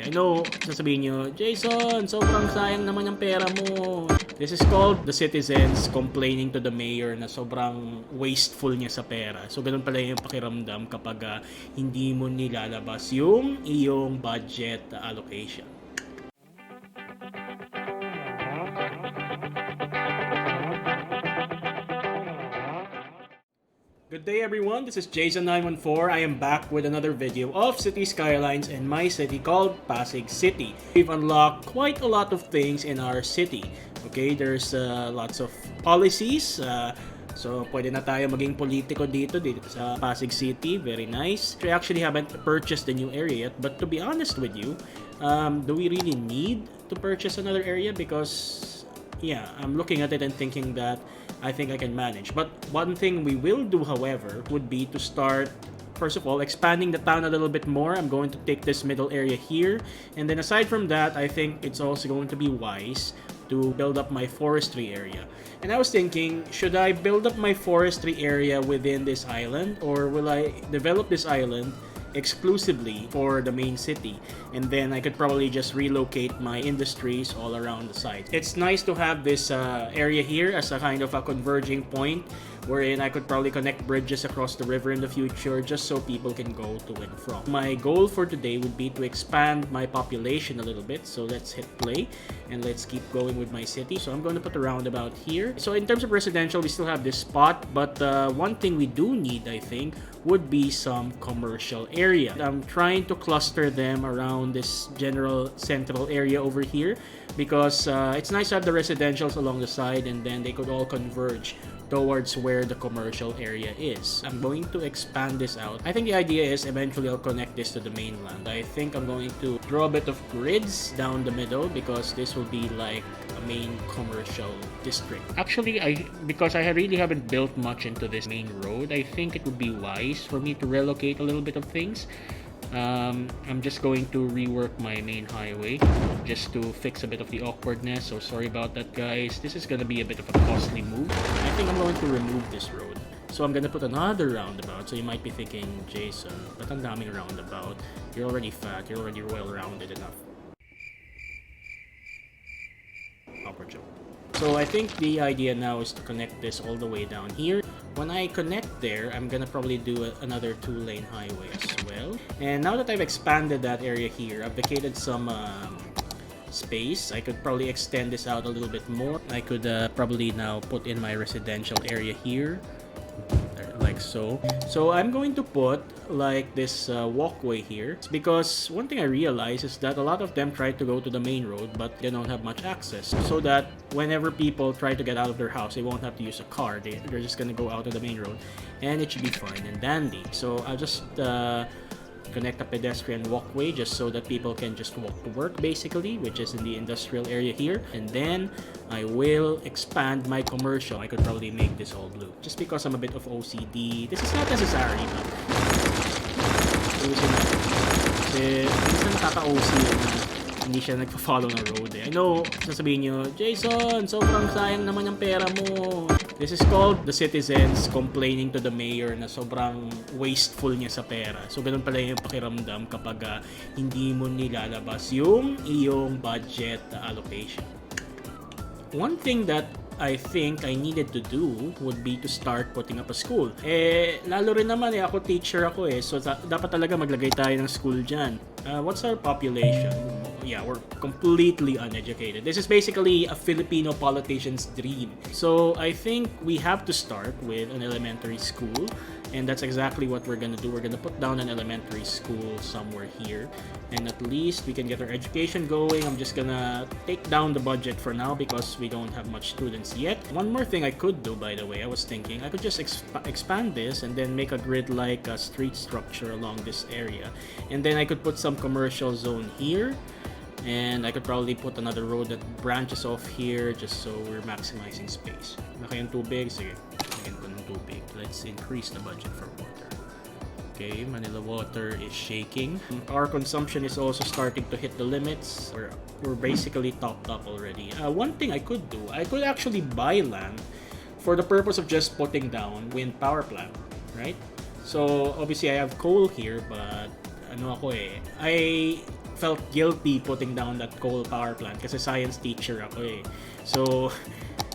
I know, sasabihin nyo, Jason, sobrang sayang naman yung pera mo. This is called the citizens complaining to the mayor na sobrang wasteful niya sa pera. So, ganun pala yung pakiramdam kapag hindi mo nilalabas yung iyong budget allocation. Good day everyone, this is Jason914. I am back with another video of Cities Skylines in my city called Pasig City. We've unlocked quite a lot of things in our city. Okay, there's lots of policies. So, pwede na tayo maging politiko dito sa Pasig City. Very nice. I actually haven't purchased the new area yet, but to be honest with you, do we really need to purchase another area? Because, yeah, I'm looking at it and thinking that I think I can manage. But one thing we will do, however, would be to start, first of all, expanding the town a little bit more. I'm going to take this middle area here. And then aside from that, I think it's also going to be wise to build up my forestry area. And I was thinking, should I build up my forestry area within this island, or will I develop this island exclusively for the main city, and then I could probably just relocate my industries all around the site. It's nice to have this area here as a kind of a converging point wherein I could probably connect bridges across the river in the future just so people can go to and from. My goal for today would be to expand my population a little bit, so let's hit play and let's keep going with my city. So I'm going to put a roundabout here. So in terms of residential, we still have this spot, but one thing we do need, I think, would be some commercial area. I'm trying to cluster them around this general central area over here because it's nice to have the residentials along the side, and then they could all converge towards where the commercial area is. I'm going to expand this out. I think the idea is eventually I'll connect this to the mainland. I think I'm going to draw a bit of grids down the middle because this will be like a main commercial district. Actually, because I really haven't built much into this main road, I think it would be wise for me to relocate a little bit of things. I'm just going to rework my main highway just to fix a bit of the awkwardness, so sorry about that guys. This is gonna be a bit of a costly move. I think I'm going to remove this road, so I'm gonna put another roundabout. So you might be thinking, Jason, but ang daming roundabout, you're already fat, you're already well-rounded enough. Awkward joke. So I think the idea now is to connect this all the way down here. When I connect there, I'm gonna probably do another 2-lane highway as well. And now that I've expanded that area here, I've vacated some space. I could probably extend this out a little bit more. I could probably now put in my residential area here, like so. So I'm going to put like this walkway here because one thing I realized is that a lot of them try to go to the main road but they don't have much access, so that whenever people try to get out of their house, they won't have to use a car. They're just gonna go out to the main road and it should be fine and dandy. So I'll just connect a pedestrian walkway just so that people can just walk to work basically, which is in the industrial area here. And then I will expand my commercial. I could probably make this all blue just because I'm a bit of OCD. This is not necessary, but kasi minsan nakaka-OC na hindi siya nagpa-follow ng road eh. I know, sasabihin nyo, Jason, sobrang sayang naman yung pera mo. This is called the citizens complaining to the mayor na sobrang wasteful niya sa pera. So, ganun pala yung pakiramdam kapag hindi mo nilalabas yung iyong budget allocation. One thing that I think I needed to do would be to start putting up a school. Lalo rin naman ako teacher ako so dapat talaga maglagay tayo ng school dyan. What's our population? Yeah, we're completely uneducated. This is basically a Filipino politician's dream. So I think we have to start with an elementary school, and that's exactly what we're gonna do. We're gonna put down an elementary school somewhere here, and at least we can get our education going. I'm just gonna take down the budget for now because we don't have much students yet. One more thing I could do, by the way, I was thinking I could just expand this and then make a grid-like street structure along this area, and then I could put some commercial zone here, and I could probably put another road that branches off here just so we're maximizing space. Okay, yung tubig, sige. Lagyan ko ng tubig. Let's increase the budget for water. Okay, Manila Water is shaking. Our consumption is also starting to hit the limits. We're basically topped up already. One thing I could do, I could actually buy land for the purpose of just putting down wind power plant, right? So obviously I have coal here, but I felt guilty putting down that coal power plant kasi science teacher ako eh. So,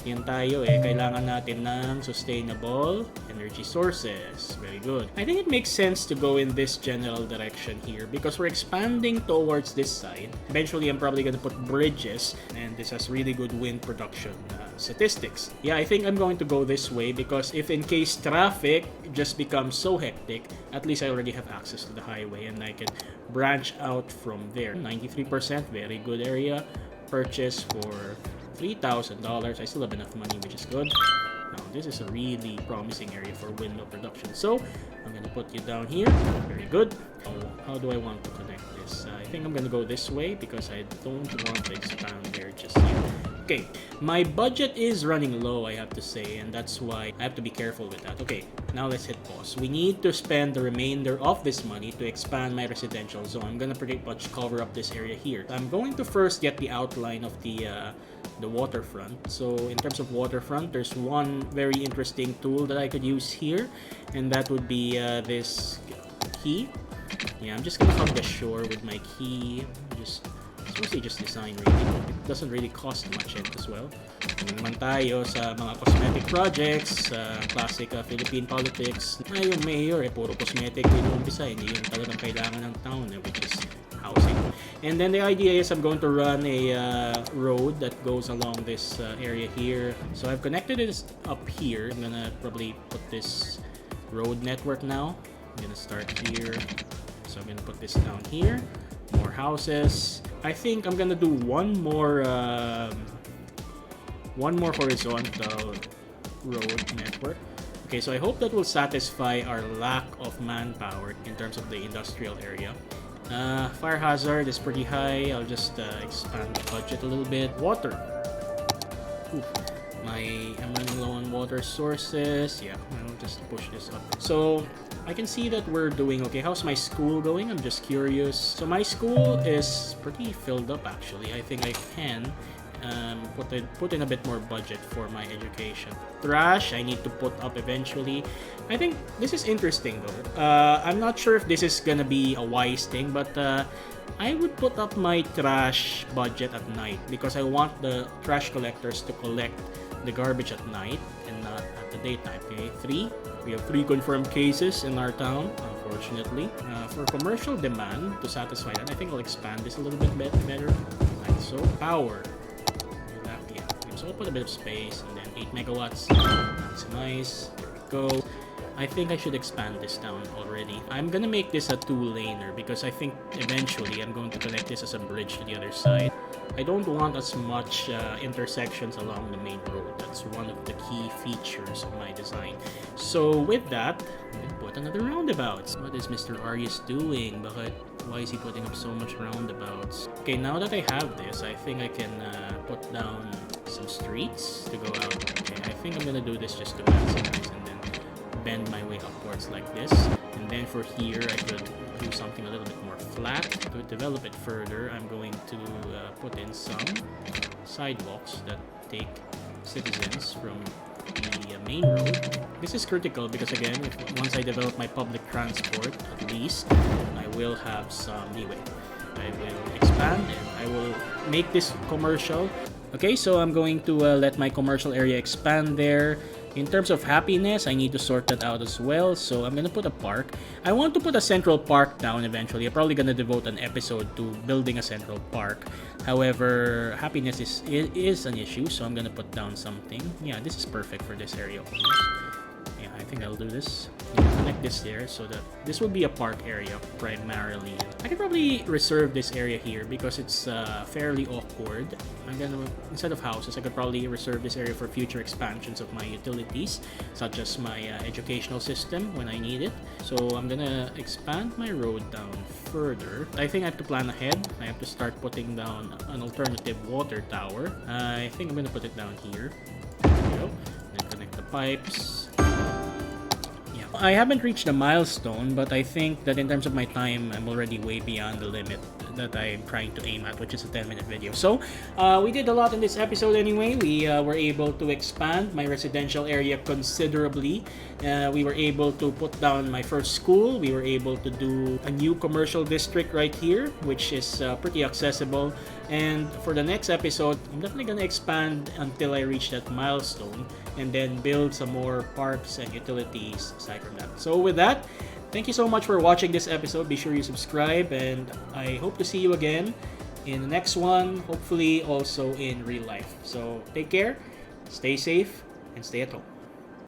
yan tayo eh. Kailangan natin ng sustainable energy sources. Very good. I think it makes sense to go in this general direction here because we're expanding towards this side. Eventually, I'm probably gonna put bridges, and this has really good wind production statistics. Yeah, I think I'm going to go this way because if in case traffic just becomes so hectic, at least I already have access to the highway and I can branch out from there. 93%, very good area. Purchase for $3,000. I still have enough money, which is good. Now, this is a really promising area for windmill production. So, I'm gonna put you down here. Very good. How do I want to connect this? I think I'm gonna go this way because I don't want to expand there just yet. Okay, my budget is running low, I have to say, and that's why I have to be careful with that. Okay, now let's hit pause. We need to spend the remainder of this money to expand my residential zone. I'm gonna pretty much cover up this area here. I'm going to first get the outline of the waterfront. So in terms of waterfront, there's one very interesting tool that I could use here, and that would be this key. Yeah, I'm just gonna hug the shore with my key. It's mostly just design really. It doesn't really cost much as well. Ano naman tayo sa mga cosmetic projects, classic Philippine politics. Yung mayor puro cosmetic din umpisa, hindi yun talagang kailangan ng town which is housing. And then the idea is I'm going to run a road that goes along this area here. So I've connected it up here. I'm gonna probably put this road network now. I'm gonna start here. So I'm gonna put this down here. More houses. I think I'm gonna do one more horizontal road network. Okay, so I hope that will satisfy our lack of manpower in terms of the industrial area. Fire hazard is pretty high. I'll just expand the budget a little bit. Water. Ooh. I'm running low on water sources. Yeah, I'll just push this up. So I can see that we're doing okay. How's my school going? I'm just curious. So my school is pretty filled up actually. I think I can put in a bit more budget for my education. Trash, I need to put up eventually. I think this is interesting though. I'm not sure if this is gonna be a wise thing, but I would put up my trash budget at night because I want the trash collectors to collect the garbage at night and not at the daytime. Okay, we have 3 confirmed cases in our town, unfortunately. For commercial demand, to satisfy that, I think I'll expand this a little bit better. Like so. Power. Yeah. So I'll put a bit of space and then 8 megawatts. That's nice. There we go. I think I should expand this down already. I'm gonna make this a 2-laner because I think eventually I'm going to connect this as a bridge to the other side. I don't want as much intersections along the main road. That's one of the key features of my design. So with that, I'm gonna put another roundabouts. What is Mr. Arias doing? Why is he putting up so much roundabouts? Okay, now that I have this, I think I can put down some streets to go out. Okay, I think I'm gonna do this just to maximize and then bend my way upwards like this. And then for here, I could do something a little bit more flat. To develop it further, I'm going to put in some sidewalks that take citizens from the main road. This is critical because again, once I develop my public transport, at least, I will have some leeway. I will expand and I will make this commercial. Okay, so I'm going to let my commercial area expand there. In terms of happiness, I need to sort that out as well. So I'm gonna put a park. I want to put a central park down eventually. I'm probably gonna devote an episode to building a central park. However, happiness is an issue, so I'm gonna put down something. Yeah, this is perfect for this area. Yeah, I think I'll do this. Connect this there so that this will be a park area primarily. I can probably reserve this area here because it's fairly awkward. I'm gonna, instead of houses, I could probably reserve this area for future expansions of my utilities, such as my educational system when I need it. So I'm gonna expand my road down further. I think I have to plan ahead. I have to start putting down an alternative water tower. I think I'm gonna put it down here. There we go. Then connect the pipes. I haven't reached a milestone, but I think that in terms of my time, I'm already way beyond the limit that I'm trying to aim at, which is a 10-minute video. So we did a lot in this episode anyway. We were able to expand my residential area considerably. We were able to put down my first school. We were able to do a new commercial district right here, which is pretty accessible. And for the next episode, I'm definitely gonna expand until I reach that milestone and then build some more parks and utilities aside from that. So with that, thank you so much for watching this episode. Be sure you subscribe, and I hope to see you again in the next one, hopefully also in real life. So take care, stay safe, and stay at home.